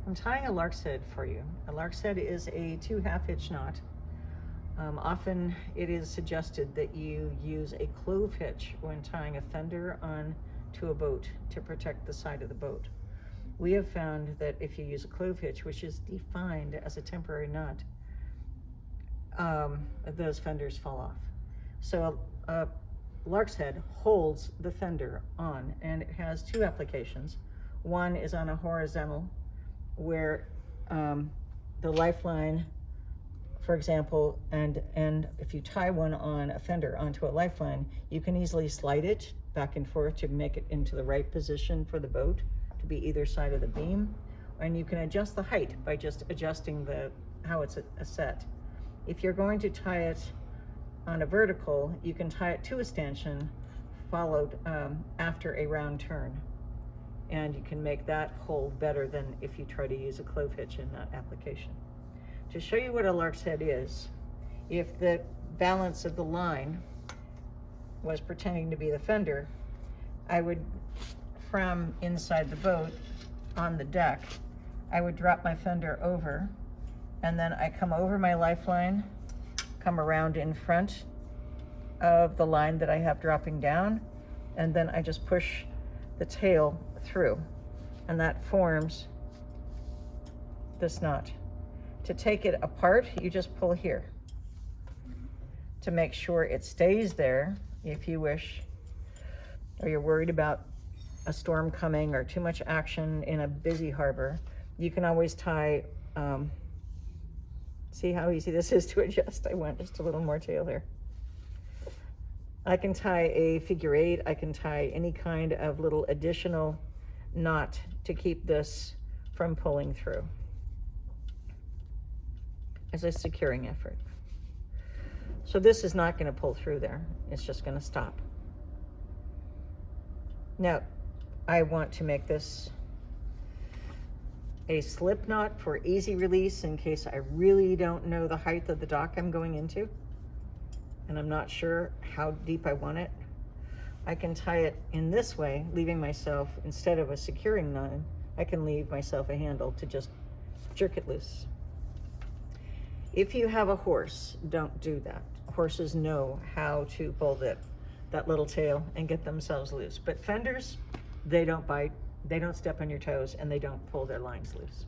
I'm tying a lark's head for you. A lark's head is a 2 half-hitch knot. Often it is suggested that you use a clove hitch when tying a fender on to a boat to protect the side of the boat. We have found that if you use a clove hitch, which is defined as a temporary knot, those fenders fall off. So a lark's head holds the fender on, and it has 2 applications. One is on a horizontal where the lifeline, for example, and if you tie one on a fender onto a lifeline, you can easily slide it back and forth to make it into the right position for the boat to be either side of the beam, and you can adjust the height by just adjusting how it's set. If you're going to tie it on a vertical, you can tie it to a stanchion followed after a round turn, and you can make that hold better than if you try to use a clove hitch in that application. To show you what a lark's head is, if the balance of the line was pretending to be the fender, I would, from inside the boat on the deck, I would drop my fender over, and then I come over my lifeline, come around in front of the line that I have dropping down, and then I just push the tail through, and that forms this knot. To take it apart, you just pull here to make sure it stays there. If you wish, or you're worried about a storm coming or too much action in a busy harbor, you can always tie, see how easy this is to adjust? I went just a little more tail here. I can tie a figure 8, I can tie any kind of little additional knot to keep this from pulling through as a securing effort. So this is not going to pull through there, it's just going to stop. Now, I want to make this a slip knot for easy release in case I really don't know the height of the dock I'm going into, and I'm not sure how deep I want it. I can tie it in this way, leaving myself, instead of a securing knot, I can leave myself a handle to just jerk it loose. If you have a horse, don't do that. Horses know how to pull that little tail and get themselves loose. But fenders, they don't bite, they don't step on your toes, and they don't pull their lines loose.